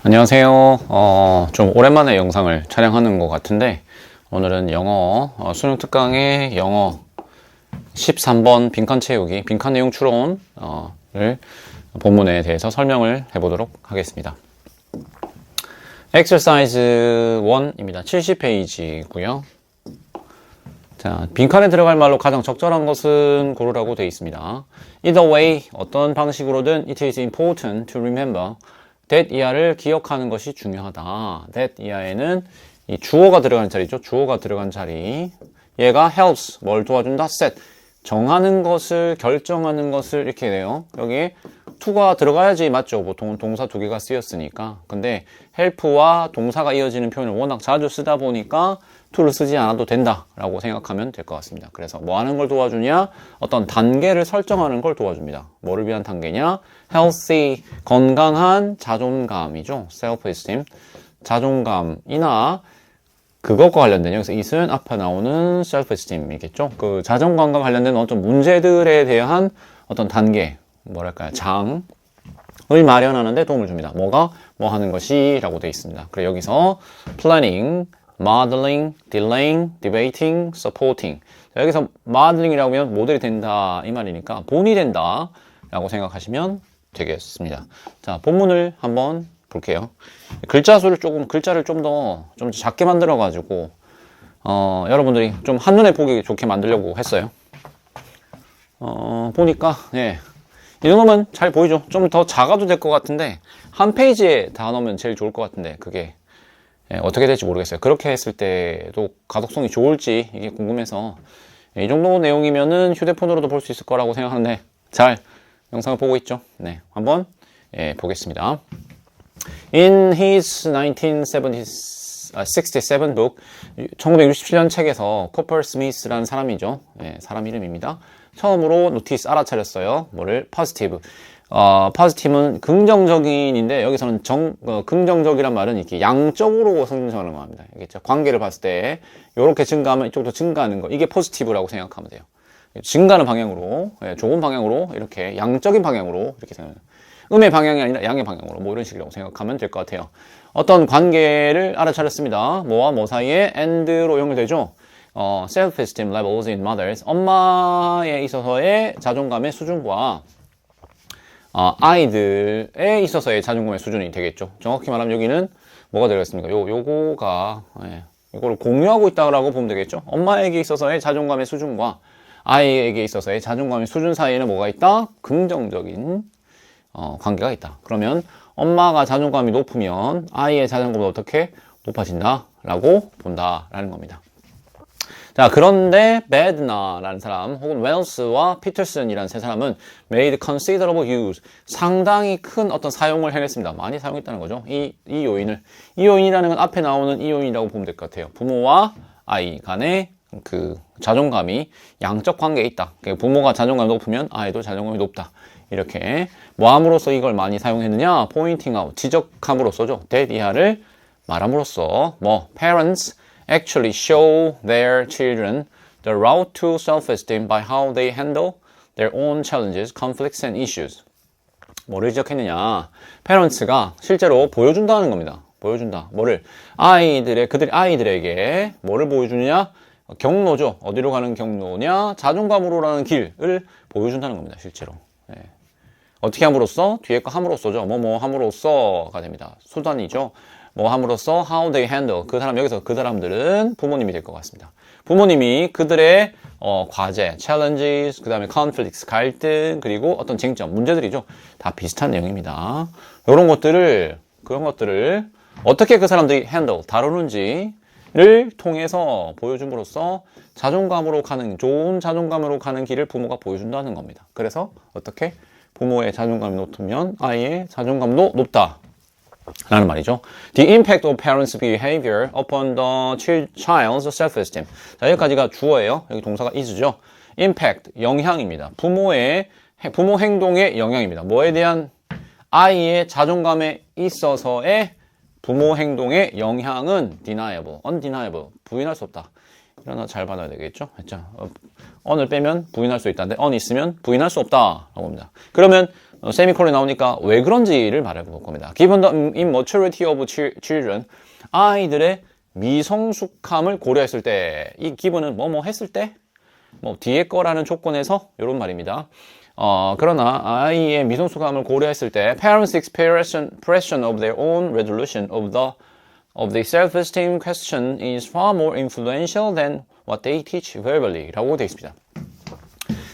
안녕하세요. 좀 오랜만에 영상을 촬영하는 것 같은데 오늘은 영어 수능 특강의 영어 13번 빈칸 채우기, 빈칸 내용 추론을 본문에 대해서 설명을 해보도록 하겠습니다. Exercise 1입니다. 70페이지고요. 자, 빈칸에 들어갈 말로 가장 적절한 것은 고르라고 되어 있습니다. Either way, 어떤 방식으로든 it is important to remember that 이하를 기억하는 것이 중요하다. that 이하에는 이 주어가 들어간 자리죠. 주어가 들어간 자리. 얘가 helps, 뭘 도와준다? set, 정하는 것을, 결정하는 것을 이렇게 돼요. 여기 to가 들어가야지 맞죠. 보통은 동사 두 개가 쓰였으니까. 근데 help와 동사가 이어지는 표현을 워낙 자주 쓰다 보니까 to를 쓰지 않아도 된다라고 생각하면 될 것 같습니다. 그래서 뭐 하는 걸 도와주냐? 어떤 단계를 설정하는 걸 도와줍니다. 뭐를 위한 단계냐? healthy, 건강한 자존감이죠. self-esteem, 자존감이나 그것과 관련된, 여기서 it은 앞에 나오는 self-esteem이겠죠. 그 자존감과 관련된 어떤 문제들에 대한 어떤 단계, 뭐랄까요, 장을 마련하는 데 도움을 줍니다. 뭐가? 뭐 하는 것이 라고 되어 있습니다. 그래 여기서 planning, modeling, delaying, debating, supporting. 자, 여기서 modeling이라고 하면 모델이 된다 이 말이니까 본이 된다 라고 생각하시면 되겠습니다. 자, 본문을 한번 볼게요. 글자를 좀 더 작게 만들어 가지고 여러분들이 좀 한눈에 보기 좋게 만들려고 했어요. 보니까 이 정도면 잘 보이죠? 좀 더 작아도 될 것 같은데 한 페이지에 다 넣으면 제일 좋을 것 같은데 그게 어떻게 될지 모르겠어요. 그렇게 했을 때도 가독성이 좋을지 이게 궁금해서 이 정도 내용이면은 휴대폰으로도 볼 수 있을 거라고 생각하는데 잘 영상을 보고 있죠? 네, 한번 보겠습니다. In his 1967 book, 1967년 책에서 코퍼 스미스라는 사람이죠. 사람 이름입니다. 처음으로 노티스 알아차렸어요. 뭐를? positive. positive는 긍정적인인데 여기서는 긍정적이란 말은 이렇게 양적으로 성장하는 겁니다. 알겠죠? 관계를 봤을 때 이렇게 증가하면 이쪽도 증가하는 거. 이게 positive라고 생각하면 돼요. 증가하는 방향으로, 좋은 방향으로 이렇게 양적인 방향으로 이렇게 생각해요. 음의 방향이 아니라 양의 방향으로 뭐 이런 식이라고 생각하면 될 것 같아요. 어떤 관계를 알아차렸습니다. 뭐와 뭐 사이에 and로 연결되죠. self-esteem levels in mothers. 엄마에 있어서의 자존감의 수준과 아이들에 있어서의 자존감의 수준이 되겠죠. 정확히 말하면 여기는 뭐가 들어있습니까? 요거가 이거를 공유하고 있다고 보면 되겠죠. 엄마에게 있어서의 자존감의 수준과 아이에게 있어서의 자존감의 수준 사이에는 뭐가 있다? 긍정적인 관계가 있다. 그러면 엄마가 자존감이 높으면 아이의 자존감도 어떻게 높아진다 라고 본다라는 겁니다. 자, 그런데 베드나라는 사람 혹은 웰스와 피터슨이라는 세 사람은 made considerable use, 상당히 큰 어떤 사용을 해냈습니다. 많이 사용했다는 거죠. 이 요인이라는 건 앞에 나오는 이 요인이라고 보면 될 것 같아요. 부모와 아이 간의 그 자존감이 양적 관계에 있다. 부모가 자존감이 높으면 아이도 자존감이 높다. 이렇게 뭐 함으로써 이걸 많이 사용했느냐? pointing out, 지적함으로써죠. that 이하를 말함으로써 뭐 parents actually show their children the route to self-esteem by how they handle their own challenges, conflicts and issues. 뭐를 지적했느냐? parents가 실제로 보여준다는 겁니다. 보여준다. 뭐를? 아이들에게 뭐를 보여주느냐? 경로죠. 어디로 가는 경로냐? 자존감으로라는 길을 보여준다는 겁니다. 실제로. 어떻게 함으로써? 뒤에 거 함으로써죠. 뭐뭐 함으로써가 됩니다. 수단이죠. 뭐 함으로써 how they handle. 여기서 그 사람들은 부모님이 될 것 같습니다. 부모님이 그들의 과제, challenges, 그 다음에 conflicts, 갈등, 그리고 어떤 쟁점, 문제들이죠. 다 비슷한 내용입니다. 그런 것들을 어떻게 그 사람들이 handle, 다루는지를 통해서 보여줌으로써 좋은 자존감으로 가는 길을 부모가 보여준다는 겁니다. 그래서 어떻게? 부모의 자존감이 높으면 아이의 자존감도 높다 라는 말이죠. The impact of parents' behavior upon the child's self-esteem. 자, 여기까지가 주어예요. 여기 동사가 is죠. impact, 영향입니다. 부모 행동의 영향입니다. 뭐에 대한? 아이의 자존감에 있어서의 부모 행동의 영향은 deniable, undeniable, 부인할 수 없다. 이런 거 잘 받아야 되겠죠? on을 빼면 부인할 수 있다는데 on 있으면 부인할 수 없다라고 합니다. 그러면 세미콜론이 나오니까 왜 그런지를 말해볼 겁니다. Given the immaturity of children, 아이들의 미성숙함을 고려했을 때, 이 given은 뭐뭐 했을 때, 뭐 뒤에 거라는 조건에서 이런 말입니다. 그러나 아이의 미성숙함을 고려했을 때, parents' expression of their own resolution of the self-esteem question is far more influential than what they teach verbally 라고 되어 있습니다.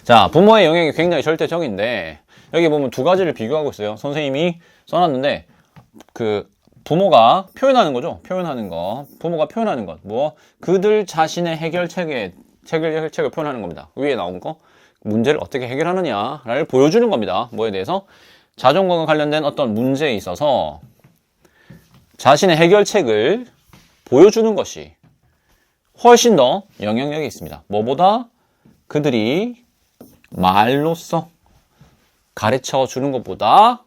자, 부모의 영향이 굉장히 절대적인데 여기 보면 두 가지를 비교하고 있어요. 선생님이 써놨는데 부모가 표현하는 거죠. 부모가 표현하는 것. 그들 자신의 해결책을 표현하는 겁니다. 위에 나온 거. 문제를 어떻게 해결하느냐를 보여주는 겁니다. 뭐에 대해서? 자존감과 관련된 어떤 문제에 있어서 자신의 해결책을 보여주는 것이 훨씬 더 영향력이 있습니다. 뭐보다? 그들이 말로써 가르쳐 주는 것보다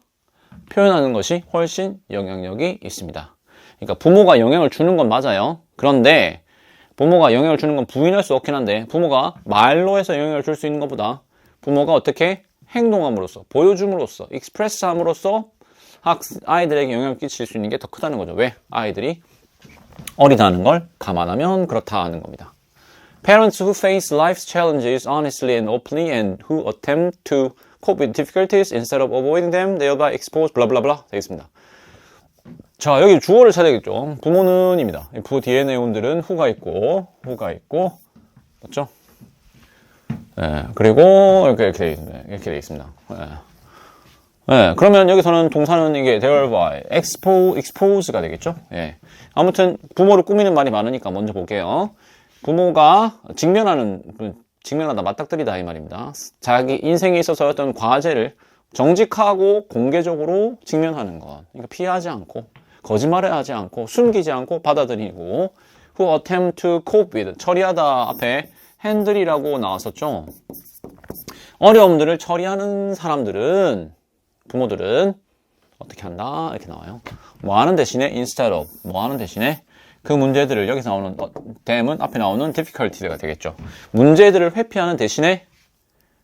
표현하는 것이 훨씬 영향력이 있습니다. 그러니까 부모가 영향을 주는 건 맞아요. 그런데 부모가 영향을 주는 건 부인할 수 없긴 한데 부모가 말로 해서 영향을 줄 수 있는 것보다 부모가 어떻게 행동함으로써 보여줌으로써 익스프레스함으로써 아이들에게 영향을 끼칠 수 있는 게 더 크다는 거죠. 왜? 아이들이 어리다는 걸 감안하면 그렇다 하는 겁니다. Parents who face life's challenges honestly and openly and who attempt to cope with difficulties instead of avoiding them, thereby expose blah blah blah 되겠습니다. 자, 여기 주어를 찾아야겠죠. 부모는입니다. 부 뒤에 내용들은 who가 있고 맞죠? 네, 그리고 이렇게 되어 있습니다. 네, 그러면 여기서는 동사는 이게 there by expose가 되겠죠? 예. 아무튼 부모를 꾸미는 말이 많으니까 먼저 볼게요. 부모가 직면하다, 맞닥뜨리다 이 말입니다. 자기 인생에 있어서 어떤 과제를 정직하고 공개적으로 직면하는 것. 그러니까 피하지 않고, 거짓말을 하지 않고, 숨기지 않고 받아들이고, who attempt to cope with, 처리하다 앞에 handle이라고 나왔었죠. 어려움들을 처리하는 사람들은, 부모들은 어떻게 한다? 이렇게 나와요. 뭐 하는 대신에 instead of, 뭐 하는 대신에 그 문제들을 여기서 나오는 dam은 앞에 나오는 difficulty가 되겠죠. 문제들을 회피하는 대신에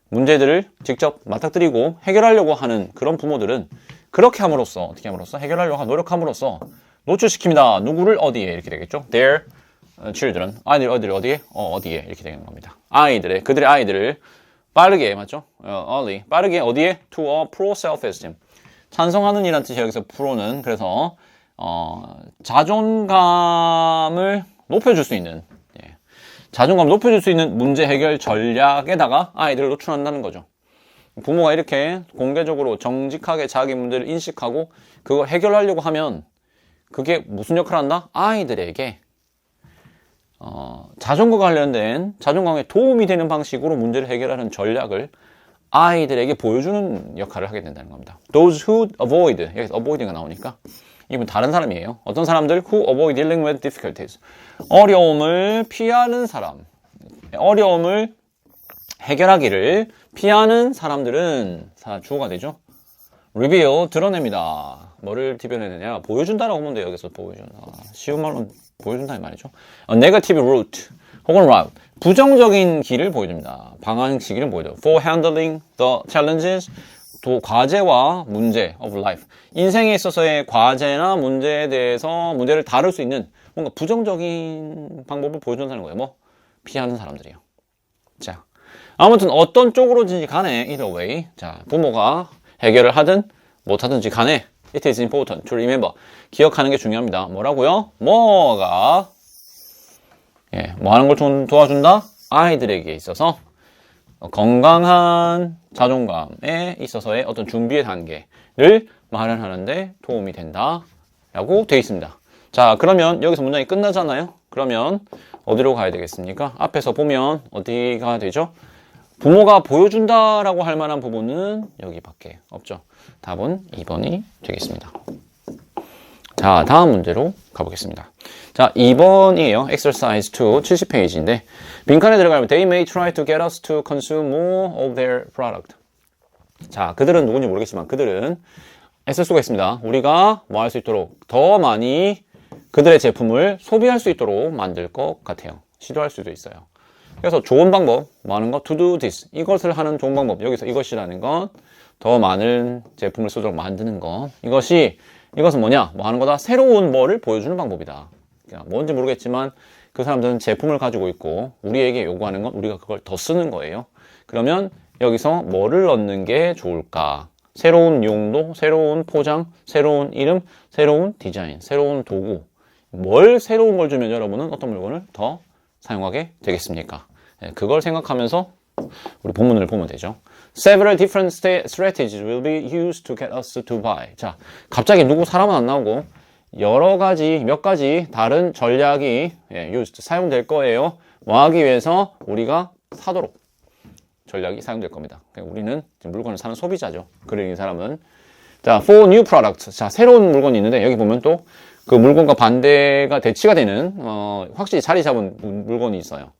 문제들을 직접 맞닥뜨리고 해결하려고 하는 그런 부모들은 그렇게 함으로써 어떻게 함으로써 해결하려고 노력함으로써 노출시킵니다. 누구를 어디에 이렇게 되겠죠. Their children 아이들 어디에? 어디에 이렇게 되는 겁니다. 그들의 아이들을 빠르게 맞죠? early 빠르게 어디에? To a pro self-esteem 찬성하는 이란 뜻이 여기서 pro는 그래서 자존감을 높여줄 수 있는 자존감 높여줄 수 있는 문제 해결 전략에다가 아이들을 노출한다는 거죠. 부모가 이렇게 공개적으로 정직하게 자기 문제를 인식하고 그걸 해결하려고 하면 그게 무슨 역할을 한다? 아이들에게 자존감과 관련된 자존감에 도움이 되는 방식으로 문제를 해결하는 전략을 아이들에게 보여주는 역할을 하게 된다는 겁니다. Those who avoid, 여기서 avoid가 나오니까 이분 다른 사람이에요. 어떤 사람들? Who avoid dealing with difficulties. 어려움을 피하는 사람. 어려움을 해결하기를 피하는 사람들은 주어가 되죠. reveal, 드러냅니다. 뭐를 드러내느냐? 보여준다라고 하면 돼요. 여기서 보여준다. 쉬운 말로 보여준다 이 말이죠. negative route 혹은 route. 부정적인 길을 보여줍니다. 방향식을 보여줘요. For handling the challenges. 과제와 문제 of life. 인생에 있어서의 과제나 문제에 대해서 문제를 다룰 수 있는 뭔가 부정적인 방법을 보여준다는 거예요. 피하는 사람들이요. 자, 아무튼 어떤 쪽으로든지 간에 either way. 자, 부모가 해결을 하든 못하든지 간에 it is important to remember. 기억하는 게 중요합니다. 뭐라고요? 뭐가 뭐 하는 걸 도와준다? 아이들에게 있어서 건강한 자존감에 있어서의 어떤 준비의 단계를 마련하는데 도움이 된다라고 되어 있습니다. 자, 그러면 여기서 문장이 끝나잖아요. 그러면 어디로 가야 되겠습니까? 앞에서 보면 어디가 되죠? 부모가 보여준다라고 할 만한 부분은 여기밖에 없죠. 답은 2번이 되겠습니다. 자, 다음 문제로 가보겠습니다. 자, 2번이에요. Exercise 2, 70페이지인데 빈칸에 들어가면 They may try to get us to consume more of their product. 자, 그들은 누군지 모르겠지만 그들은 애쓸 수가 있습니다. 우리가 뭐 할 수 있도록 더 많이 그들의 제품을 소비할 수 있도록 만들 것 같아요. 시도할 수도 있어요. 그래서 좋은 방법, 뭐 하는 거? To do this. 이것을 하는 좋은 방법. 여기서 이것이라는 건 더 많은 제품을 쓰도록 만드는 것. 이것은 뭐냐? 뭐 하는 거다? 새로운 뭐를 보여주는 방법이다. 그러니까 뭔지 모르겠지만 그 사람들은 제품을 가지고 있고 우리에게 요구하는 건 우리가 그걸 더 쓰는 거예요. 그러면 여기서 뭐를 넣는 게 좋을까? 새로운 용도, 새로운 포장, 새로운 이름, 새로운 디자인, 새로운 도구. 뭘 새로운 걸 주면 여러분은 어떤 물건을 더 사용하게 되겠습니까? 그걸 생각하면서 우리 본문을 보면 되죠. Several different strategies will be used to get us to buy. 자, 갑자기 누구 사람은 안 나오고 몇 가지 다른 전략이 used, 사용될 거예요. 뭐 하기 위해서 우리가 사도록 전략이 사용될 겁니다. 우리는 물건을 사는 소비자죠. 그러니 이 사람은. 자, for new products. 자, 새로운 물건이 있는데 여기 보면 또 그 물건과 반대가 대치가 되는 확실히 자리 잡은 물건이 있어요.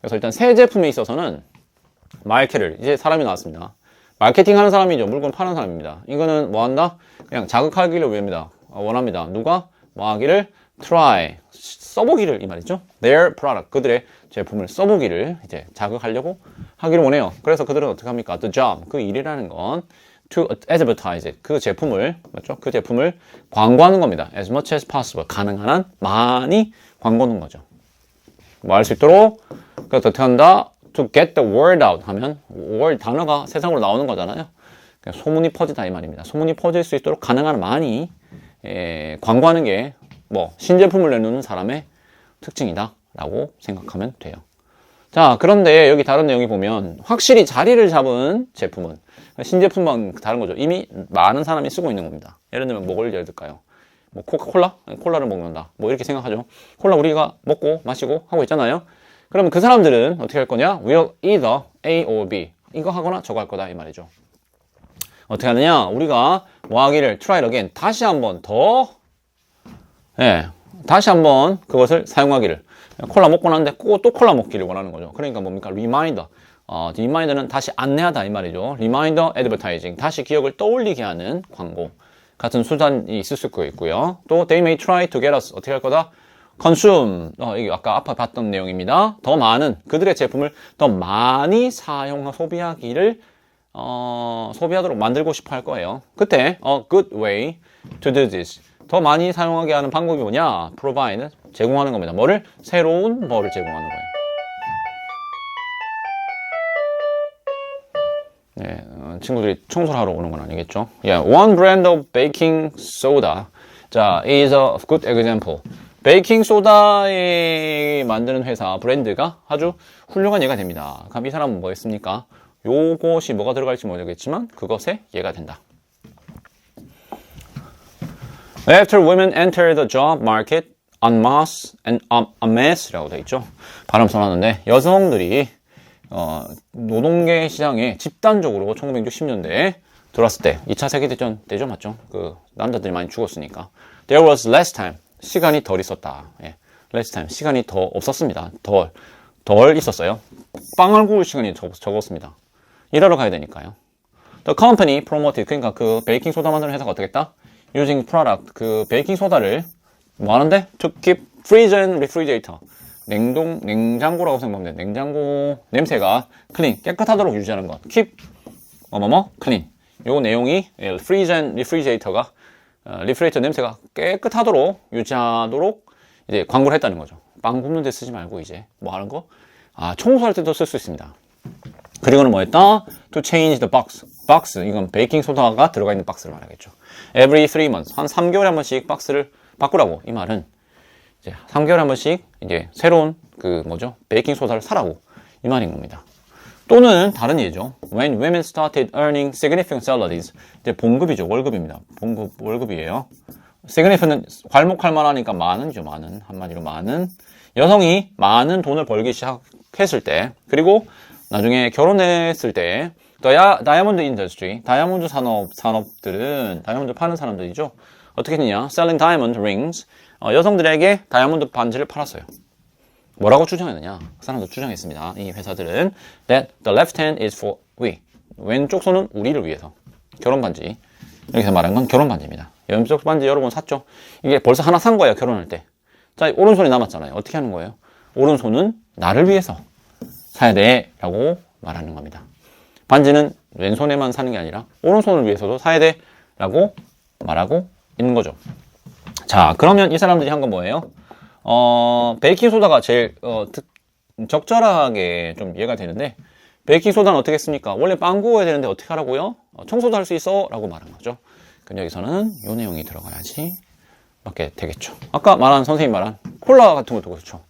그래서 일단 새 제품에 있어서는 마케를 이제 사람이 나왔습니다. 마케팅 하는 사람이죠. 물건 파는 사람입니다. 이거는 뭐 한다? 그냥 자극하기를 원합니다. 누가? 뭐 하기를? try. 써보기를 이 말이죠. their product. 그들의 제품을 써보기를 이제 자극하려고 하기를 원해요. 그래서 그들은 어떻게 합니까? the job. 그 일이라는 건 to advertise it. 그 제품을, 맞죠? 그 제품을 광고하는 겁니다. as much as possible. 가능한 한 많이 광고하는 거죠. 뭐 할 수 있도록. 그래서 어떻게 한다? to get the word out 하면 word 단어가 세상으로 나오는 거잖아요. 소문이 퍼지다 이 말입니다. 소문이 퍼질 수 있도록 가능한 한 많이 광고하는 게 뭐 신제품을 내놓는 사람의 특징이다 라고 생각하면 돼요. 자, 그런데 여기 다른 내용이 보면 확실히 자리를 잡은 제품은 신제품만 다른 거죠. 이미 많은 사람이 쓰고 있는 겁니다. 예를 들면 뭐를 예를 들까요? 뭐 코카콜라? 콜라를 먹는다. 뭐 이렇게 생각하죠. 콜라 우리가 먹고 마시고 하고 있잖아요. 그러면 그 사람들은 어떻게 할 거냐? will either A or B. 이거 하거나 저거 할 거다 이 말이죠. 어떻게 하느냐? 우리가 뭐 하기를 try again. 다시 한번 그것을 사용하기를. 콜라 먹고 났는데 또 콜라 먹기를 원하는 거죠. 그러니까 뭡니까? reminder. 리마인더는 다시 안내하다 이 말이죠. reminder advertising. 다시 기억을 떠올리게 하는 광고. 같은 수단이 있을 수 있고요. 또 they may try to get us. 어떻게 할 거다? consume. 이게 아까 앞에 봤던 내용입니다. 더 많은 그들의 제품을 더 많이 소비하기를 소비하도록 만들고 싶어 할 거예요. 그때 a good way to do this. 더 많이 사용하게 하는 방법이 뭐냐? provide. 제공하는 겁니다. 새로운 뭐를 제공하는 거예요. 네, 친구들이 청소를 하러 오는 건 아니겠죠? Yeah, one brand of baking soda. 자, is a good example. 베이킹 소다에 만드는 회사 브랜드가 아주 훌륭한 예가 됩니다. 그럼 이 사람은 뭐 했습니까? 요것이 뭐가 들어갈지 모르겠지만 그것에 예가 된다. After women enter the job market en masse and en masse라고 되어 있죠. 발음 써놨는데 여성들이 노동계 시장에 집단적으로 1960년대에 들어왔을 때 2차 세계대전 때죠, 맞죠? 그 남자들이 많이 죽었으니까. There was less time. 시간이 덜 있었다. less time. 시간이 더 없었습니다. 덜 있었어요. 빵을 구울 시간이 적었습니다. 일하러 가야 되니까요. The company promoted. 그러니까 그 베이킹 소다 만드는 회사가 어떻게 했다? Using product. 그 베이킹 소다를 뭐 하는데? To keep freezer and refrigerator. 냉장고라고 생각하면 돼요. 냉장고 냄새가 clean. 깨끗하도록 유지하는 것. Keep clean. 요 내용이 freezer and refrigerator가 리프레이터 냄새가 깨끗하도록 유지하도록 이제 광고를 했다는 거죠. 빵 굽는 데 쓰지 말고 이제 뭐 하는 거? 청소할 때도 쓸 수 있습니다. 그리고는 뭐 했다? To change the box. 이건 베이킹 소다가 들어가 있는 박스를 말하겠죠. Every 3 months. 한 3개월에 한 번씩 박스를 바꾸라고. 이 말은 이제 3개월에 한 번씩 이제 새로운 베이킹 소다를 사라고 이 말인 겁니다. 또는 다른 예죠. When women started earning significant salaries. 이제 봉급이죠. 월급입니다. 월급이에요. significant은 괄목할 만하니까 많은죠. 많은. 한마디로 많은. 여성이 많은 돈을 벌기 시작했을 때, 그리고 나중에 결혼했을 때, 다이아몬드 인더스트리, 다이아몬드 산업들은 다이아몬드 파는 사람들이죠. 어떻게 했느냐? Selling diamond rings. 여성들에게 다이아몬드 반지를 팔았어요. 뭐라고 주장했느냐? 그 사람도 주장했습니다. 이 회사들은 that the left hand is for we. 왼쪽 손은 우리를 위해서. 결혼 반지. 여기서 말한 건 결혼 반지입니다. 왼쪽 반지 여러분 샀죠? 이게 벌써 하나 산 거예요. 결혼할 때. 자, 오른손이 남았잖아요. 어떻게 하는 거예요? 오른손은 나를 위해서 사야 돼 라고 말하는 겁니다. 반지는 왼손에만 사는 게 아니라 오른손을 위해서도 사야 돼 라고 말하고 있는 거죠. 자, 그러면 이 사람들이 한 건 뭐예요? 베이킹소다가 제일 적절하게 좀 이해가 되는데, 베이킹소다는 어떻게 했습니까? 원래 빵 구워야 되는데 어떻게 하라고요? 청소도 할 수 있어 라고 말한 거죠. 그럼 여기서는 이 내용이 들어가야지 맞게 되겠죠. 아까 말한, 선생님 말한 콜라 같은 것도 그렇죠.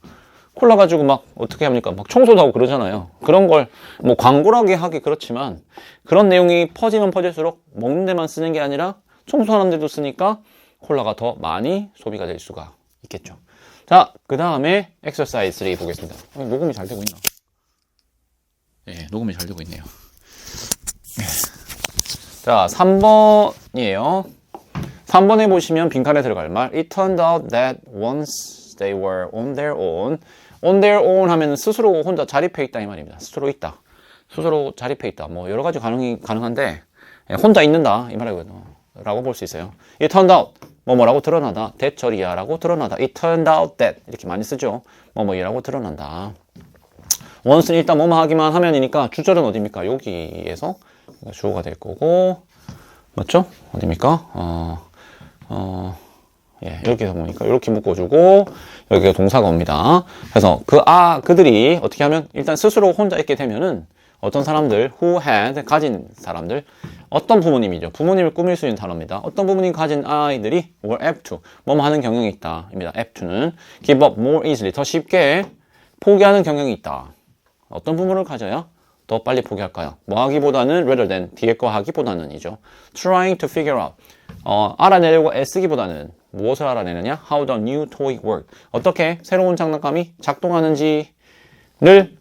콜라 가지고 막 어떻게 합니까? 막 청소도 하고 그러잖아요. 그런 걸 뭐 광고라고 하기 그렇지만, 그런 내용이 퍼지면 퍼질수록 먹는 데만 쓰는 게 아니라 청소하는 데도 쓰니까 콜라가 더 많이 소비가 될 수가 있겠죠. 자, 그 다음에 exercise 3 보겠습니다. 녹음이 잘 되고 있나? 네, 녹음이 잘 되고 있네요. 자, 3번이에요. 3번에 보시면 빈칸에 들어갈 말, It turned out that once they were on their own. on their own 하면 스스로 혼자 자립해 있다 이 말입니다. 스스로 있다. 스스로 자립해 있다. 뭐 여러 가지 가능한데, 혼자 있는다 이 말이라고 볼 수 있어요. It turned out 뭐라고 드러나다. 대처리야 라고 드러나다. It turned out that 이렇게 많이 쓰죠. 뭐이라고 드러난다. once는 일단 뭐뭐 하기만 하면이니까 주절은 어디입니까? 여기에서 주어가 될 거고, 맞죠? 어디입니까? 예, 이렇게 해서 보니까 이렇게 묶어주고 여기가 동사가 옵니다. 그래서 그들이 어떻게 하면, 일단 스스로 혼자 있게 되면은 어떤 사람들, who had, 가진 사람들, 어떤 부모님이죠. 부모님을 꾸밀 수 있는 단어입니다. 어떤 부모님 가진 아이들이 were apt to, 뭐뭐 하는 경향이 있다 입니다. apt to는 give up more easily, 더 쉽게 포기하는 경향이 있다. 어떤 부모를 가져야 더 빨리 포기할까요? 뭐 하기보다는 rather than, 뒤에 거 하기보다는 이죠. trying to figure out, 알아내려고 애쓰기보다는 무엇을 알아내느냐? How the new toy work, 어떻게 새로운 장난감이 작동하는지를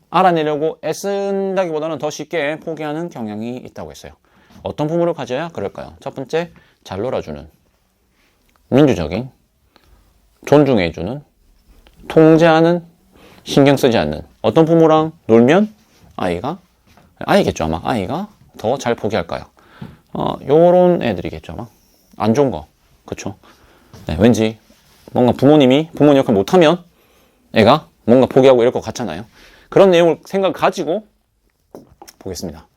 알아내려고 애쓴다기보다는 더 쉽게 포기하는 경향이 있다고 했어요. 어떤 부모를 가져야 그럴까요? 첫 번째, 잘 놀아주는, 민주적인, 존중해주는, 통제하는, 신경 쓰지 않는. 어떤 부모랑 놀면 아이겠죠 아마. 아이가 더 잘 포기할까요? 요런 애들이겠죠 아마. 안 좋은 거, 그쵸? 네, 왠지 뭔가 부모님이 부모님 역할 못하면 애가 뭔가 포기하고 이럴 것 같잖아요. 그런 내용을 생각을 가지고 보겠습니다.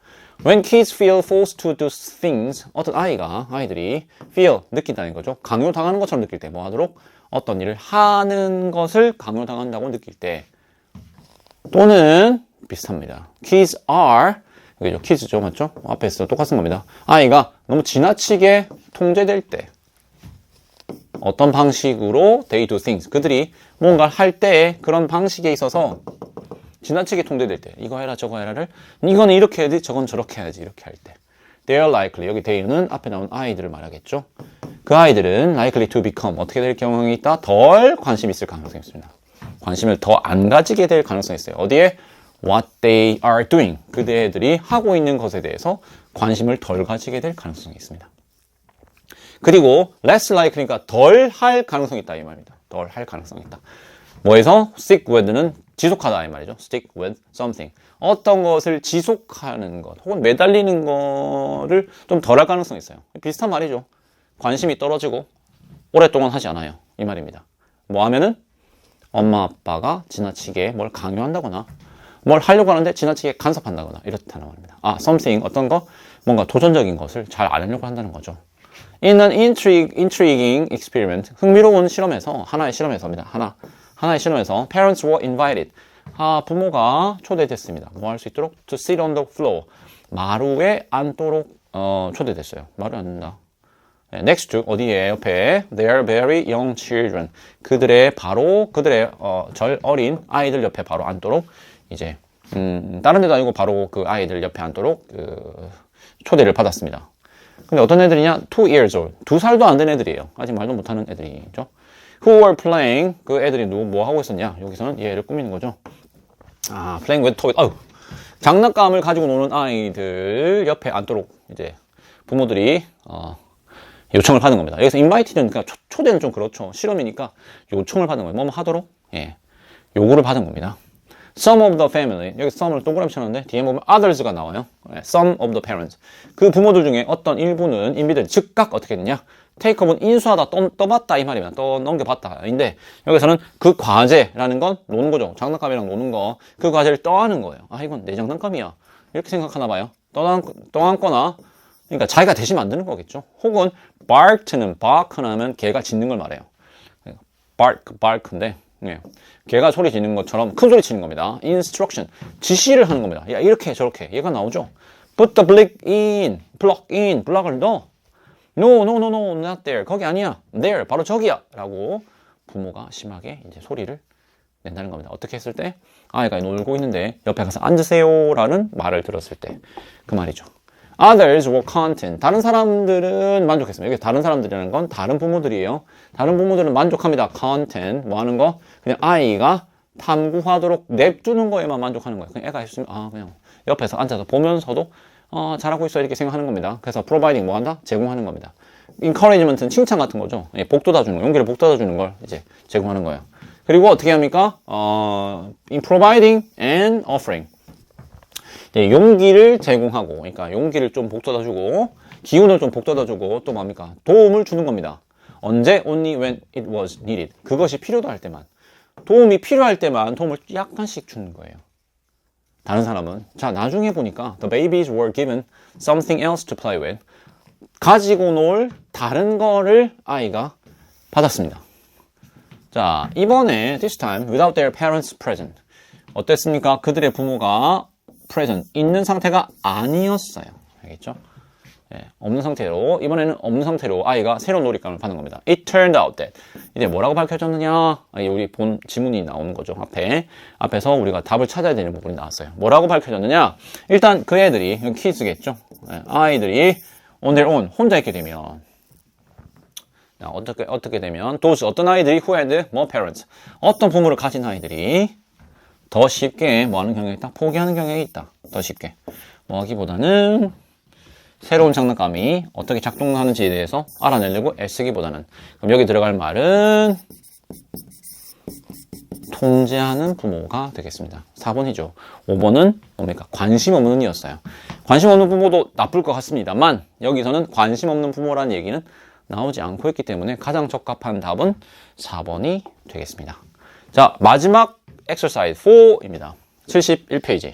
When kids feel forced to do things, 어떤 아이들이 feel, 느낀다는 거죠. 강요당하는 것처럼 느낄 때 뭐 하도록? 어떤 일을 하는 것을 강요당한다고 느낄 때, 또는 비슷합니다. Kids are, 여기죠. kids죠, 맞죠? 앞에서 똑같은 겁니다. 아이가 너무 지나치게 통제될 때, 어떤 방식으로 they do things, 그들이 뭔가를 할 때의 그런 방식에 있어서 지나치게 통제될 때, 이거 해라 저거 해라를, 이거는 이렇게 해야지 저건 저렇게 해야지 이렇게 할 때, they are likely, 여기 they는 앞에 나온 아이들을 말하겠죠. 그 아이들은 likely to become, 어떻게 될 경향이 있다? 덜 관심 있을 가능성이 있습니다. 관심을 더 안 가지게 될 가능성이 있어요. 어디에? What they are doing, 그들이 하고 있는 것에 대해서 관심을 덜 가지게 될 가능성이 있습니다. 그리고 less likely니까 덜 할 가능성이 있다 이 말입니다. 덜 할 가능성이 있다. 뭐에서? stick with는 지속하다 이 말이죠. stick with something, 어떤 것을 지속하는 것 혹은 매달리는 거를 좀 덜 할 가능성이 있어요. 비슷한 말이죠. 관심이 떨어지고 오랫동안 하지 않아요 이 말입니다. 뭐 하면은 엄마 아빠가 지나치게 뭘 강요한다거나 뭘 하려고 하는데 지나치게 간섭한다거나 이렇다는 말입니다. something, 어떤 거, 뭔가 도전적인 것을 잘 안 하려고 한다는 거죠. In an intriguing experiment, 흥미로운 실험에서, 하나의 실험에서입니다. 하나의 실험에서 parents were invited, 부모가 초대됐습니다. 뭐 할 수 있도록? to sit on the floor, 마루에 앉도록 초대됐어요. 마루에 앉는다. next to, 어디에? 옆에 their very young children, 그들의 절 어린 아이들 옆에 바로 앉도록, 이제 다른 데도 아니고 바로 그 아이들 옆에 앉도록 초대를 받았습니다. 근데 어떤 애들이냐? 2 years old, 2살도 안 된 애들이에요. 아직 말도 못하는 애들이죠. Who were playing, 그 애들이 뭐 하고 있었냐? 여기서는 얘를 꾸미는 거죠. playing with toys, 장난감을 가지고 노는 아이들 옆에 앉도록 이제 부모들이 요청을 받은 겁니다. 여기서 invited는 그러니까 초대는 좀 그렇죠. 실험이니까 요청을 받은 거예요. 뭐뭐 하도록, 요구를 받은 겁니다. Some of the family, 여기 some을 동그라미 쳐놨는데 뒤에 보면 others가 나와요. Some of the parents, 그 부모들 중에 어떤 일부는 인비들 즉각 어떻게 했느냐? take up은 인수하다, 떠봤다 이 말입니다. 넘겨봤다 인데, 여기서는 그 과제라는 건 노는 거죠. 장난감이랑 노는 거, 그 과제를 떠하는 거예요. 이건 내 장난감이야 이렇게 생각하나 봐요. 떠안거나, 그러니까 자기가 대신 만드는 거겠죠. 혹은 bark는 하면 개가 짖는 걸 말해요. bark인데, 네. 개가 소리 지르는 것처럼 큰 소리 치는 겁니다. instruction, 지시를 하는 겁니다. 야, 이렇게 저렇게 얘가 나오죠. put the block을 넣어. no, not there. 거기 아니야. there, 바로 저기야. 라고 부모가 심하게 이제 소리를 낸다는 겁니다. 어떻게 했을 때? 아이가 놀고 있는데 옆에 가서 앉으세요 라는 말을 들었을 때 그 말이죠. Others were content. 다른 사람들은 만족했습니다. 여기 다른 사람들이라는 건 다른 부모들이에요. 다른 부모들은 만족합니다. content, 뭐 하는 거? 그냥 아이가 탐구하도록 냅두는 거에만 만족하는 거예요. 그냥 애가 있으면 그냥 옆에서 앉아서 보면서도 잘하고 있어 이렇게 생각하는 겁니다. 그래서 providing 뭐 한다? 제공하는 겁니다. encouragement는 칭찬 같은 거죠. 복돋아 주는 거, 용기를 복돋아 주는 걸 이제 제공하는 거예요. 그리고 어떻게 합니까? in providing and offering. 용기를 제공하고, 그러니까 용기를 좀 복돋아 주고, 기운을 좀 복돋아 주고, 또 뭡니까? 도움을 주는 겁니다. 언제? Only when it was needed. 그것이 필요도 할 때만. 도움이 필요할 때만 도움을 약간씩 주는 거예요. 다른 사람은. 자, 나중에 보니까 the babies were given something else to play with. 가지고 놀 다른 거를 아이가 받았습니다. 자, 이번에 this time without their parents present. 어땠습니까? 그들의 부모가 present, 있는 상태가 아니었어요. 알겠죠? 예, 없는 상태로, 이번에는 없는 상태로 아이가 새로운 놀잇감을 받는 겁니다. It turned out that. 이제 뭐라고 밝혀졌느냐? 우리 본 지문이 나오는 거죠. 앞에서 우리가 답을 찾아야 되는 부분이 나왔어요. 뭐라고 밝혀졌느냐? 일단 그 애들이, kids겠죠? 예, 아이들이 on their own, 혼자 있게 되면, 어떻게 되면, 어떤 아이들이 who had more parents, 어떤 부모를 가진 아이들이 더 쉽게 뭐 하는 경향이 있다? 포기하는 경향이 있다. 더 쉽게. 뭐 하기보다는 새로운 장난감이 어떻게 작동하는지에 대해서 알아내려고 애쓰기보다는. 그럼 여기 들어갈 말은 통제하는 부모가 되겠습니다. 4번이죠. 5번은 뭡니까? 관심 없는 이었어요. 관심 없는 부모도 나쁠 것 같습니다만 여기서는 관심 없는 부모라는 얘기는 나오지 않고 있기 때문에 가장 적합한 답은 4번이 되겠습니다. 자, 마지막 exercise 4입니다. 71페이지.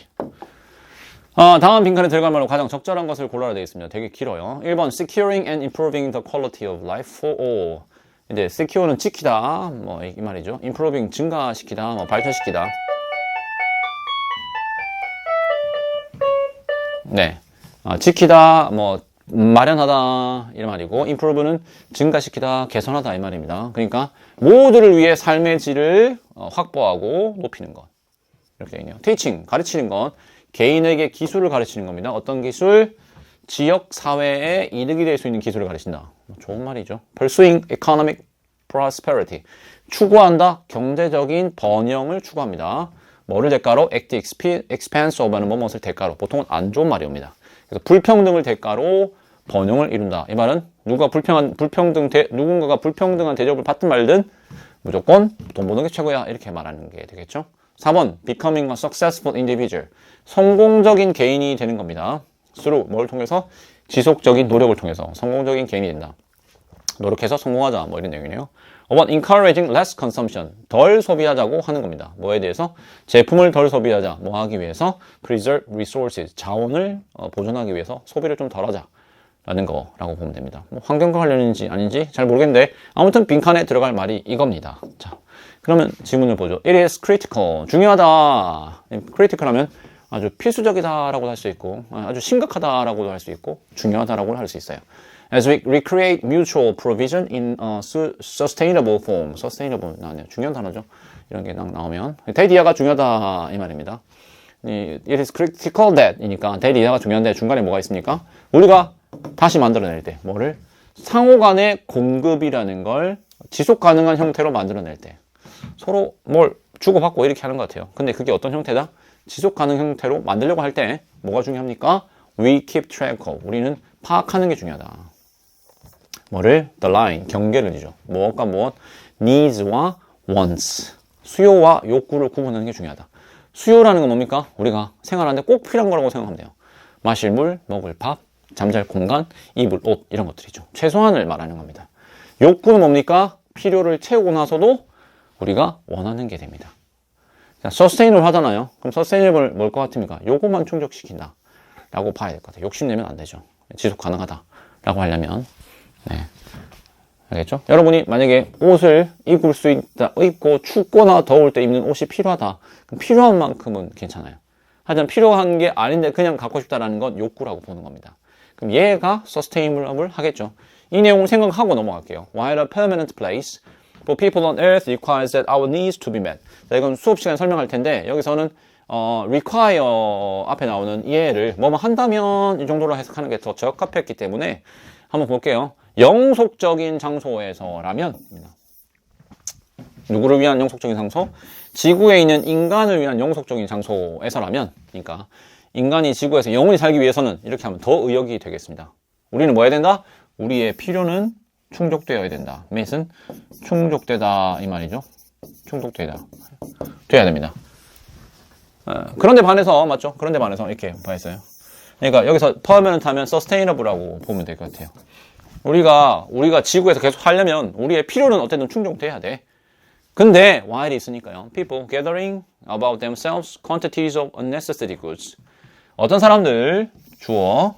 다음 빈칸에 들어갈 말로 가장 적절한 것을 골라야 되겠습니다. 되게 길어요. 1번 securing and improving the quality of life for all. 이제 secure는 지키다, 뭐 이 말이죠. improving 증가시키다, 뭐 발전시키다. 네, 지키다, 뭐 마련하다 이런 말이고, improve는 증가시키다, 개선하다 이 말입니다. 그러니까 모두를 위해 삶의 질을 확보하고 높이는 것. 이렇게 되네요. teaching, 가르치는 것. 개인에게 기술을 가르치는 겁니다. 어떤 기술? 지역 사회에 이득이 될 수 있는 기술을 가르친다. 좋은 말이죠. Pursuing economic prosperity. 추구한다. 경제적인 번영을 추구합니다. 뭐를 대가로? At the expense of 하는 뭐뭇을 대가로. 보통은 안 좋은 말이옵니다. 그래서 불평등을 대가로 번영을 이룬다. 이 말은 누군가가 불평등한 대접을 받든 말든 무조건 돈 버는 게 최고야. 이렇게 말하는 게 되겠죠. 4번, becoming a successful individual. 성공적인 개인이 되는 겁니다. through, 뭘 통해서? 지속적인 노력을 통해서 성공적인 개인이 된다. 노력해서 성공하자, 뭐 이런 내용이네요. 5번, encouraging less consumption. 덜 소비하자고 하는 겁니다. 뭐에 대해서? 제품을 덜 소비하자. 뭐 하기 위해서? preserve resources. 자원을 보존하기 위해서 소비를 좀 덜 하자. 라는 거라고 보면 됩니다. 뭐 환경과 관련인지 아닌지 잘 모르겠는데 아무튼 빈칸에 들어갈 말이 이겁니다. 자, 그러면 지문을 보죠. It is critical. 중요하다. critical 하면 아주 필수적이다라고도 할 수 있고 아주 심각하다라고도 할 수 있고 중요하다라고도 할 수 있어요. As we recreate mutual provision in a sustainable form. sustainable 나왔네요. 중요한 단어죠. 이런 게 나오면 데이터가 중요하다 이 말입니다. It is critical that 이니까 데이터가 중요한데 중간에 뭐가 있습니까? 우리가 다시 만들어낼 때 뭐를? 상호 간의 공급이라는 걸 지속 가능한 형태로 만들어낼 때 서로 뭘 주고받고 이렇게 하는 것 같아요. 근데 그게 어떤 형태다? 지속 가능 형태로 만들려고 할 때 뭐가 중요합니까? We keep track of. 우리는 파악하는 게 중요하다. 뭐를? The line. 경계를 이죠. 무엇과 무엇? needs와 wants. 수요와 욕구를 구분하는 게 중요하다. 수요라는 건 뭡니까? 우리가 생활하는데 꼭 필요한 거라고 생각하면 돼요. 마실 물, 먹을 밥, 잠잘 공간, 입을 옷 이런 것들이죠. 최소한을 말하는 겁니다. 욕구는 뭡니까? 필요를 채우고 나서도 우리가 원하는 게 됩니다. 자, 서스테이너블 하잖아요. 그럼 서스테이너블 뭘 것 같습니까? 요것만 충족시킨다. 라고 봐야 될 것 같아요. 욕심내면 안 되죠. 지속 가능하다 라고 하려면. 네. 알겠죠? 여러분이 만약에 옷을 입을 수 있다, 입고 춥거나 더울 때 입는 옷이 필요하다. 그럼 필요한 만큼은 괜찮아요. 하지만 필요한 게 아닌데 그냥 갖고 싶다라는 건 욕구라고 보는 겁니다. 그럼 얘가 sustainable 하겠죠. 이 내용을 생각하고 넘어갈게요. While a permanent place for people on earth requires that our needs to be met. 자, 이건 수업 시간에 설명할 텐데 여기서는 require 앞에 나오는 이해를 뭐뭐 한다면 이 정도로 해석하는 게 더 적합했기 때문에 한번 볼게요. 영속적인 장소에서라면 누구를 위한 영속적인 장소? 지구에 있는 인간을 위한 영속적인 장소에서라면, 그러니까 인간이 지구에서 영원히 살기 위해서는 이렇게 하면 더 의역이 되겠습니다. 우리는 뭐 해야 된다? 우리의 필요는 충족되어야 된다. 맷은 충족되다 이 말이죠. 충족되다 돼야 됩니다. 그런데 반해서 맞죠? 그런데 반해서 이렇게 봐있어요. 그러니까 여기서 permanent 하면 sustainable라고 보면 될 것 같아요. 우리가 지구에서 계속 하려면 우리의 필요는 어쨌든 충족돼야 돼. 근데 while이 있으니까요. People gathering about themselves quantities of unnecessary goods. 어떤 사람들 주어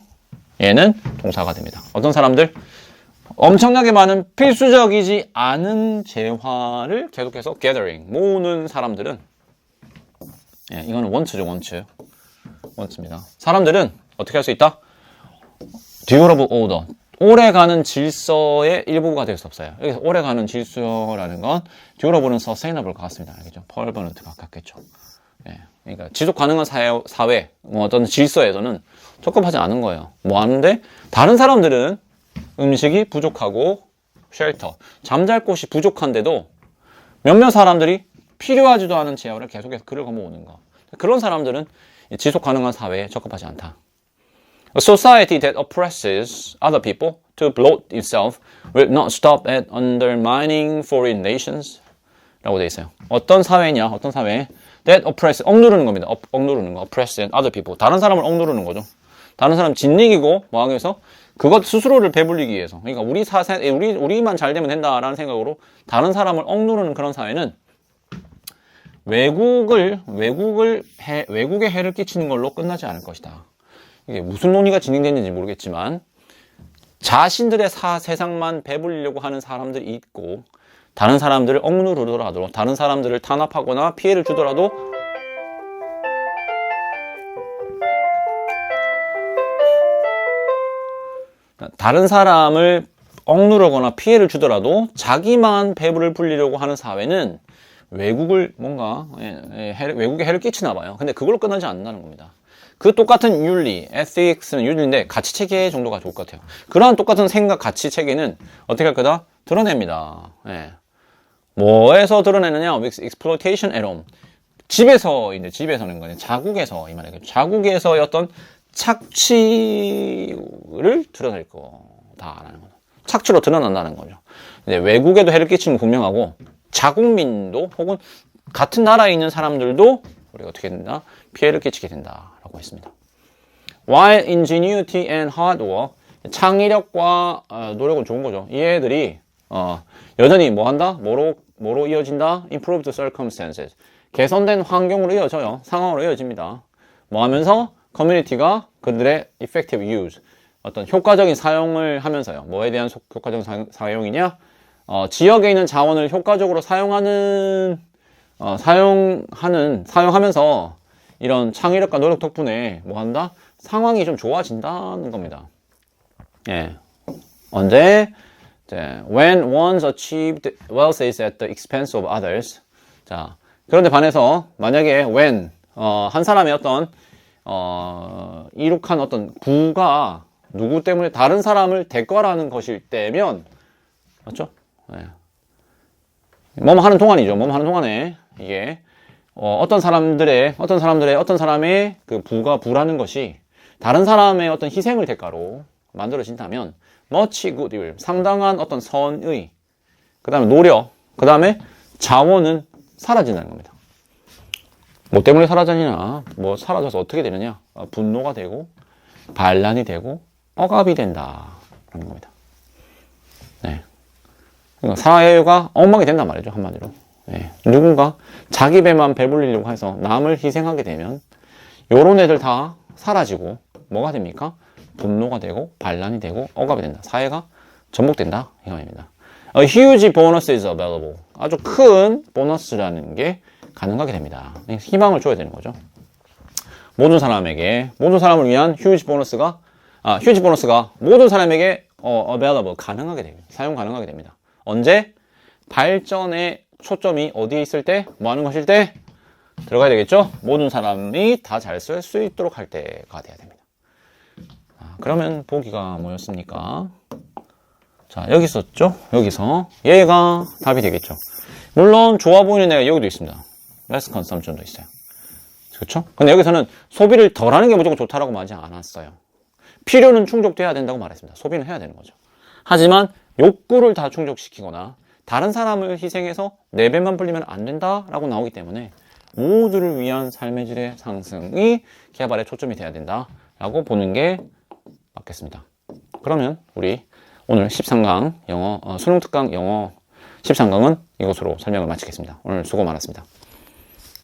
얘는 동사가 됩니다. 어떤 사람들 엄청나게 많은 필수적이지 않은 재화를 계속해서 gathering 모으는 사람들은 이거는 원츠죠. 원츠입니다. 사람들은 어떻게 할 수 있다? durable order 오래가는 질서의 일부가 될 수 없어요. 여기서 오래가는 질서라는 건 durable은 sustainable 같습니다. 알겠죠? permanent 가깝겠죠. 그러니까 지속 가능한 사회, 뭐 어떤 질서에서는 적합하지 않은 거예요. 뭐 하는데 다른 사람들은 음식이 부족하고 쉘터, 잠잘 곳이 부족한데도 몇몇 사람들이 필요하지도 않은 재화를 계속해서 글을 거모오는 거. 그런 사람들은 지속 가능한 사회에 적합하지 않다. A society that oppresses other people to bloat itself will not stop at undermining foreign nations. 라고 되어 있어요. 어떤 사회냐? 어떤 사회? That oppress, 억누르는 겁니다. 억누르는 거. oppress other people. 다른 사람을 억누르는 거죠. 다른 사람 짓이기고 뭐 하기 위해서? 그것 스스로를 배불리기 위해서. 그러니까 우리만 잘 되면 된다라는 생각으로 다른 사람을 억누르는 그런 사회는 외국에 해를 끼치는 걸로 끝나지 않을 것이다. 이게 무슨 논의가 진행됐는지 모르겠지만 자신들의 세상만 배불리려고 하는 사람들이 있고 다른 사람들을 억누르더라도 다른 사람들을 탄압하거나 피해를 주더라도 다른 사람을 억누르거나 피해를 주더라도 자기만 배불을 불리려고 하는 사회는 외국에 해를 끼치나 봐요. 근데 그걸로 끝나지 않는다는 겁니다. 그 똑같은 윤리, ethics는 윤리인데 가치체계 정도가 좋을 것 같아요. 그러한 똑같은 생각, 가치체계는 어떻게 할 거다? 드러냅니다. 뭐에서 드러내느냐? exploitation at home. 집에서는 거네. 자국에서, 이 말이에요. 자국에서의 어떤 착취를 드러낼 거다라는 거죠. 착취로 드러난다는 거죠. 근데 외국에도 해를 끼치는 건 분명하고 자국민도 혹은 같은 나라에 있는 사람들도 우리가 어떻게 된다? 피해를 끼치게 된다라고 했습니다. While ingenuity and hard work, 창의력과 노력은 좋은 거죠. 이 애들이 여전히 뭐 한다? 뭐로 이어진다? Improved circumstances. 개선된 환경으로 이어져요. 상황으로 이어집니다. 뭐 하면서? 커뮤니티가 그들의 effective use, 어떤 효과적인 사용을 하면서요. 뭐에 대한 효과적인 사용이냐? 지역에 있는 자원을 효과적으로 사용하면서 이런 창의력과 노력 덕분에 뭐 한다? 상황이 좀 좋아진다는 겁니다. 언제? When one's achieved wealth is at the expense of others. 자, 그런데 반해서 만약에 when 한 사람의 어떤 이룩한 어떤 부가 누구 때문에 다른 사람을 대거라는 것일 때면 맞죠? 뭐뭐 하는 동안이죠. 뭐뭐 하는 동안에 이게 어떤 사람의 그 부라는 것이 다른 사람의 어떤 희생을 대가로 만들어진다면 much goodwill, 상당한 어떤 선의, 그 다음에 노력, 그 다음에 자원은 사라진다는 겁니다. 뭐 때문에 사라지냐? 뭐 사라져서 어떻게 되느냐? 분노가 되고 반란이 되고 억압이 된다라는 겁니다. 그러니까 사회가 엉망이 된단 말이죠, 한마디로. 누군가 자기 배만 배불리려고 해서 남을 희생하게 되면 요런 애들 다 사라지고 뭐가 됩니까? 분노가 되고 반란이 되고 억압이 된다. 사회가 전복된다. 이 말입니다. A huge bonus is available. 아주 큰 보너스라는 게 가능하게 됩니다. 희망을 줘야 되는 거죠. 모든 사람을 위한 huge 보너스가 모든 사람에게 available 가능하게 됩니다. 사용 가능하게 됩니다. 언제? 발전의 초점이 어디에 있을 때? 뭐 하는 것일 때? 들어가야 되겠죠? 모든 사람이 다 잘 쓸 수 있도록 할 때가 돼야 됩니다. 그러면 보기가 뭐였습니까? 자, 여기 있었죠? 여기서 얘가 답이 되겠죠. 물론 좋아 보이는 애가 여기도 있습니다. less consumption도 있어요. 그렇죠? 근데 여기서는 소비를 덜 하는 게 무조건 좋다라고 말하지 않았어요. 필요는 충족돼야 된다고 말했습니다. 소비는 해야 되는 거죠. 하지만 욕구를 다 충족시키거나 다른 사람을 희생해서 내 배만 불리면 안 된다라고 나오기 때문에 모두를 위한 삶의 질의 상승이 개발에 초점이 돼야 된다라고 보는 게 맞겠습니다. 그러면 우리 오늘 13강 영어 수능 특강 영어 13강은 이것으로 설명을 마치겠습니다. 오늘 수고 많았습니다.